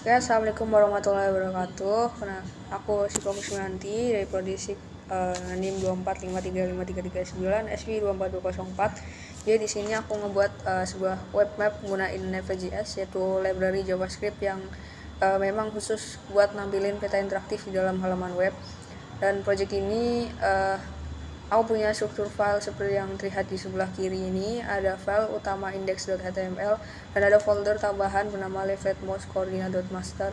Oke, assalamualaikum warahmatullahi wabarakatuh. Nah, aku Sipong Kusmianti dari Prodisik NIM 24535339 SV 24204. Jadi di sini aku ngebuat sebuah web map menggunakan Neve.js, yaitu library JavaScript yang memang khusus buat nampilin peta interaktif di dalam halaman web. Dan project ini aku punya struktur file seperti yang terlihat di sebelah kiri ini. Ada file utama index.html dan ada folder tambahan bernama leafletmouse_coordinate.master.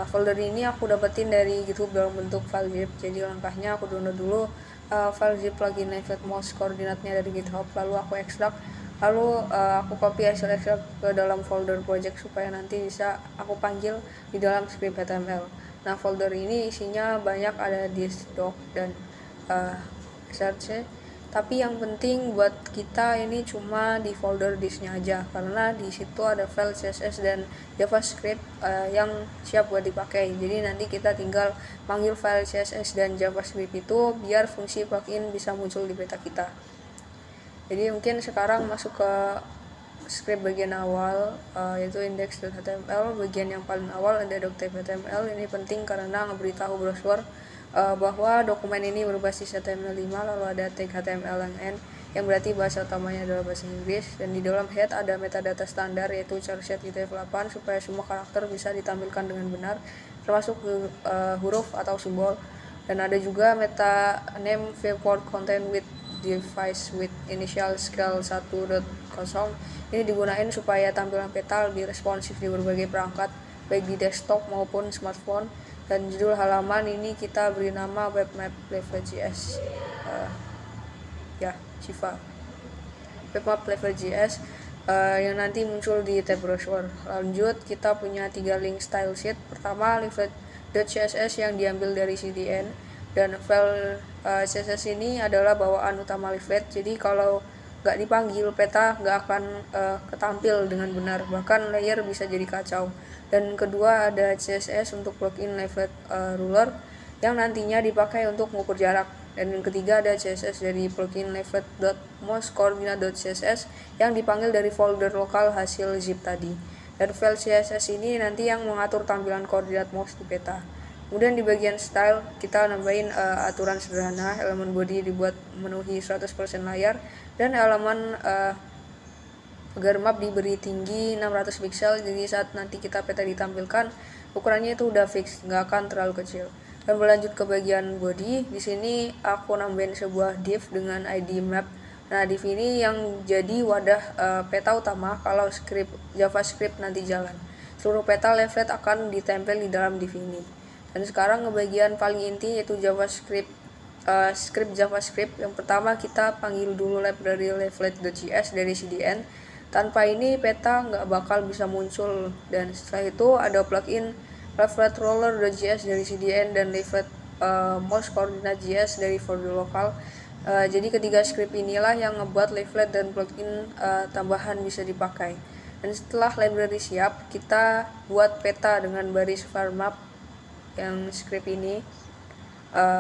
Folder ini aku dapetin dari GitHub dalam bentuk file zip. Jadi langkahnya aku download dulu file zip plugin leafletmouse coordinate-nya dari GitHub, lalu aku ekstrak, lalu aku copy hasil ekstrak ke dalam folder project supaya nanti bisa aku panggil di dalam script HTML. Nah, folder ini isinya banyak, ada disk, doc, dan search. Tapi yang penting buat kita ini cuma di folder disknya aja, karena di situ ada file CSS dan JavaScript yang siap buat dipakai. Jadi nanti kita tinggal panggil file CSS dan JavaScript itu biar fungsi plugin bisa muncul di peta kita. Jadi mungkin sekarang masuk ke script bagian awal, yaitu index.html. Bagian yang paling awal ada doc.html. Ini penting karena ngeberitahu browser bahwa dokumen ini berbasis HTML5, lalu ada tag HTML yang N yang berarti bahasa utamanya adalah bahasa Inggris, dan di dalam head ada metadata standar yaitu charset UTF-8 supaya semua karakter bisa ditampilkan dengan benar, termasuk huruf atau simbol. Dan ada juga meta name viewport content with device with initial scale 1.0. Ini digunakan supaya tampilan peta lebih responsif di berbagai perangkat, baik di desktop maupun smartphone. Dan judul halaman ini kita beri nama webmap level.js, Shiva webmap level.js yang nanti muncul di tab browser. Lanjut, kita punya 3 link style sheet. Pertama, leaflet.css yang diambil dari CDN, dan file CSS ini adalah bawaan utama leaflet. Jadi kalau nggak dipanggil, peta nggak akan ketampil dengan benar, bahkan layer bisa jadi kacau. Dan kedua, ada CSS untuk plugin leaflet ruler yang nantinya dipakai untuk mengukur jarak. Dan yang ketiga, ada CSS dari plugin leaflet.mouse_coordinate.css yang dipanggil dari folder lokal hasil zip tadi. Dan file CSS ini nanti yang mengatur tampilan koordinat mouse di peta. Kemudian di bagian style kita nambahin aturan sederhana. Elemen body dibuat memenuhi 100% layar, dan elemen agar map diberi tinggi 600 pixel. Jadi saat nanti kita peta ditampilkan, ukurannya itu udah fix, nggak akan terlalu kecil. Dan berlanjut ke bagian body, di sini aku nambahin sebuah div dengan ID map. Nah, div ini yang jadi wadah peta utama kalau script JavaScript nanti jalan. Seluruh peta leaflet akan ditempel di dalam div ini. Dan sekarang ke bagian paling inti, yaitu JavaScript. Script JavaScript yang pertama, kita panggil dulu library leaflet.js dari CDN. Tanpa ini peta nggak bakal bisa muncul. Dan setelah itu ada plugin leafletroller.js dari CDN dan leaflet mouse_coordinate.js dari folder lokal. Jadi ketiga script inilah yang ngebuat leaflet dan plugin tambahan bisa dipakai. Dan setelah library siap, kita buat peta dengan baris var map yang script ini.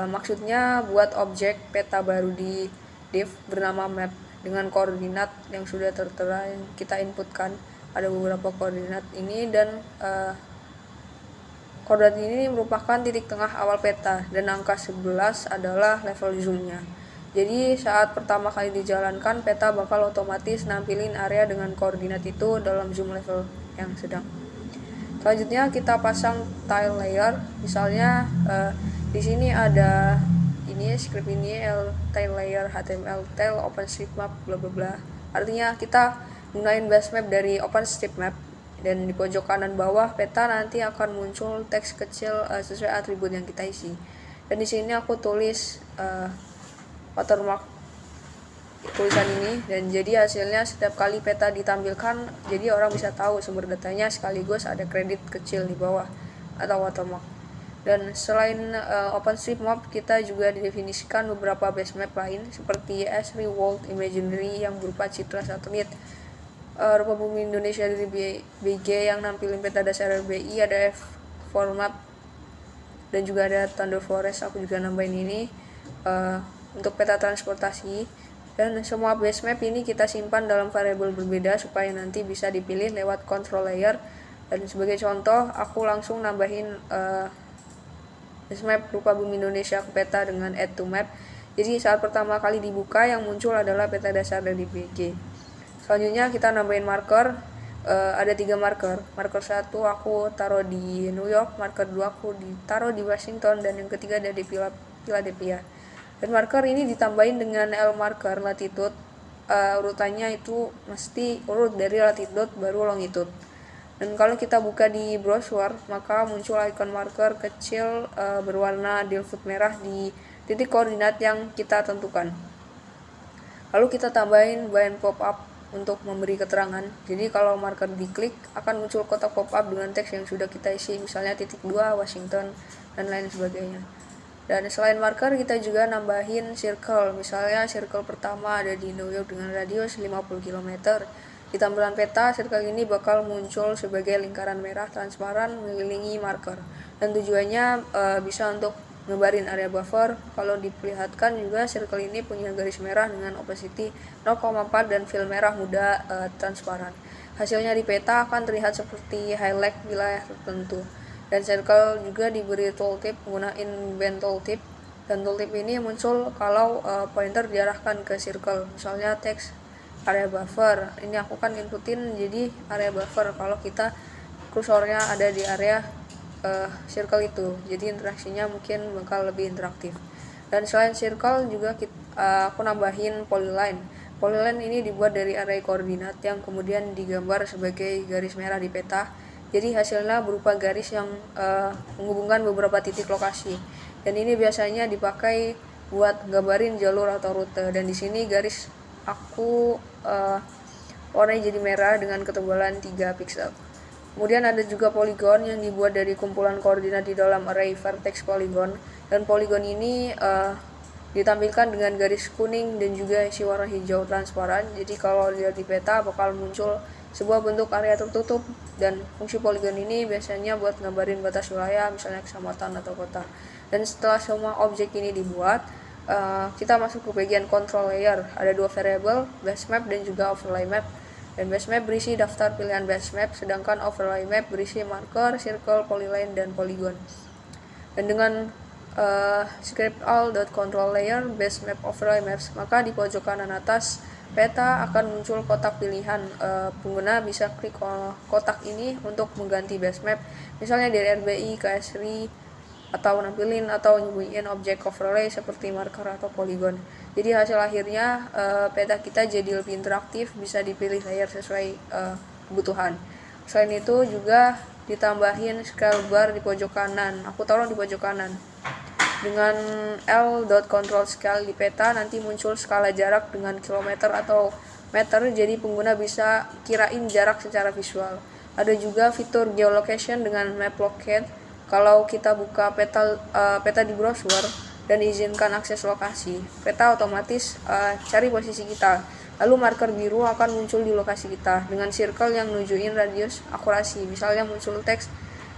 Maksudnya buat objek peta baru di div bernama map dengan koordinat yang sudah tertera yang kita inputkan. Ada beberapa koordinat ini, dan koordinat ini merupakan titik tengah awal peta, dan angka 11 adalah level zoomnya. Jadi saat pertama kali dijalankan, peta bakal otomatis nampilin area dengan koordinat itu dalam zoom level yang sedang. Selanjutnya kita pasang tile layer. Misalnya di sini ada ini script ini tile layer HTML tile OpenStreetMap bla bla bla. Artinya kita gunain base map dari OpenStreetMap, dan di pojok kanan bawah peta nanti akan muncul teks kecil sesuai atribut yang kita isi. Dan di sini aku tulis watermark tulisan ini, dan jadi hasilnya setiap kali peta ditampilkan, jadi orang bisa tahu sumber datanya sekaligus ada kredit kecil di bawah atau watermark. Dan selain OpenStreetMap, kita juga didefinisikan beberapa base map lain seperti Esri World Imaginary yang berupa citra satelit, rupa bumi Indonesia dari BG yang nampilin peta dasar RBI, ada F4Map, dan juga ada Thunder Forest. Aku juga nambahin ini untuk peta transportasi. Dan semua base map ini kita simpan dalam variabel berbeda supaya nanti bisa dipilih lewat control layer Dan sebagai contoh, aku langsung nambahin base map berupa bumi Indonesia ke peta dengan add to map. Jadi saat pertama kali dibuka yang muncul adalah peta dasar dari BG. Selanjutnya kita nambahin marker. Ada 3 marker. Marker 1 aku taruh di New York, marker 2 aku ditaruh di Washington, dan yang ketiga ada di Philadelphia. Dan marker ini ditambahin dengan L marker latitude. Urutannya itu mesti urut dari latitude baru longitude. Dan kalau kita buka di browser, maka muncul icon marker kecil berwarna dilfoot merah di titik koordinat yang kita tentukan. Lalu kita tambahin bahan pop-up untuk memberi keterangan. Jadi kalau marker diklik, akan muncul kotak pop-up dengan teks yang sudah kita isi, misalnya titik 2 Washington dan lain sebagainya. Dan selain marker, kita juga nambahin circle. Misalnya circle pertama ada di New York dengan radius 50 km. Di tampilan peta, circle ini bakal muncul sebagai lingkaran merah transparan mengelilingi marker. Dan tujuannya bisa untuk ngebarin area buffer. Kalau diperlihatkan juga circle ini punya garis merah dengan opacity 0,4 dan fill merah muda transparan. Hasilnya di peta akan terlihat seperti highlight wilayah tertentu. Dan circle juga diberi tooltip menggunakan band tooltip. Dan tooltip ini muncul kalau pointer diarahkan ke circle. Misalnya teks area buffer, ini aku kan inputin jadi area buffer kalau kita kursornya ada di area circle itu, jadi interaksinya mungkin bakal lebih interaktif. Dan selain circle juga aku nambahin polyline. Polyline ini dibuat dari array koordinat yang kemudian digambar sebagai garis merah di peta. Jadi hasilnya berupa garis yang menghubungkan beberapa titik lokasi. Dan ini biasanya dipakai buat gambarin jalur atau rute. Dan di sini garis aku warnanya jadi merah dengan ketebalan 3 pixel. Kemudian ada juga polygon yang dibuat dari kumpulan koordinat di dalam array vertex polygon. Dan polygon ini ditampilkan dengan garis kuning dan juga isi warna hijau transparan. Jadi kalau dilihat di peta bakal muncul sebuah bentuk area tertutup. Dan fungsi polygon ini biasanya buat ngabarin batas wilayah, misalnya kecamatan atau kota. Dan setelah semua objek ini dibuat, kita masuk ke bagian control layer. Ada 2 variabel, base map dan juga overlay map. Dan base map berisi daftar pilihan base map, sedangkan overlay map berisi marker, circle, polyline, dan polygon. Dan dengan script all.control layer base map overlay maps, maka di pojok kanan atas peta akan muncul kotak pilihan. Pengguna bisa klik kotak ini untuk mengganti base map, misalnya dari RBI ke SRI, atau nampilin atau nyembunyiin objek overlay seperti marker atau polygon. Jadi hasil akhirnya peta kita jadi lebih interaktif, bisa dipilih layer sesuai kebutuhan. Selain itu juga ditambahin scale bar di pojok kanan. Aku taruh di pojok kanan. Dengan L.control scale di peta nanti muncul skala jarak dengan kilometer atau meter, jadi pengguna bisa kirain jarak secara visual. Ada juga fitur geolocation dengan map locate. Kalau kita buka peta di browser dan izinkan akses lokasi, peta otomatis cari posisi kita. Lalu marker biru akan muncul di lokasi kita dengan circle yang nunjukin radius akurasi. Misalnya muncul teks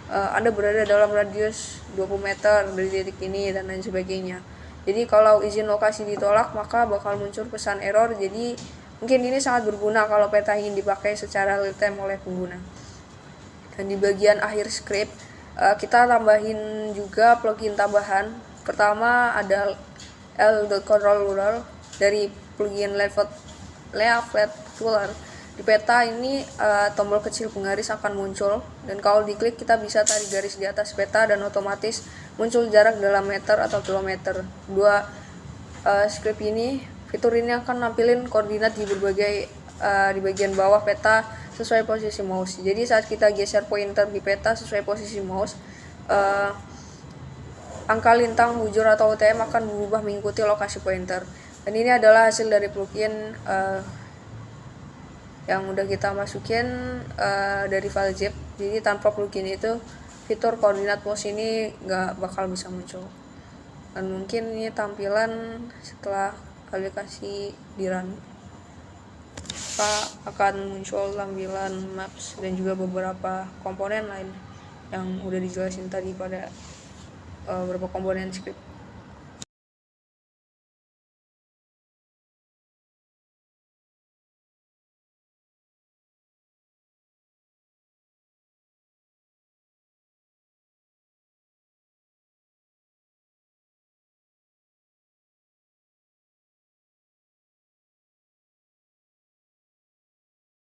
Anda berada dalam radius 20 meter dari titik ini dan lain sebagainya. Jadi kalau izin lokasi ditolak, maka bakal muncul pesan error. Jadi mungkin ini sangat berguna kalau peta ingin dipakai secara real time oleh pengguna. Dan di bagian akhir script, kita tambahin juga plugin tambahan. Pertama ada L.control ruler dari plugin Leaflet Ruler. Di peta ini tombol kecil penggaris akan muncul, dan kalau diklik kita bisa tarik garis di atas peta dan otomatis muncul jarak dalam meter atau kilometer. Script ini, fitur ini akan nampilin koordinat di di bagian bawah peta sesuai posisi mouse. Jadi saat kita geser pointer di peta sesuai posisi mouse, angka lintang, bujur atau UTM akan berubah mengikuti lokasi pointer. Dan ini adalah hasil dari plugin yang udah kita masukin dari file zip. Jadi tanpa plugin itu fitur koordinat mouse ini nggak bakal bisa muncul. Dan mungkin ini tampilan setelah aplikasi di run, akan muncul tampilan maps dan juga beberapa komponen lain yang udah dijelasin tadi pada beberapa komponen script.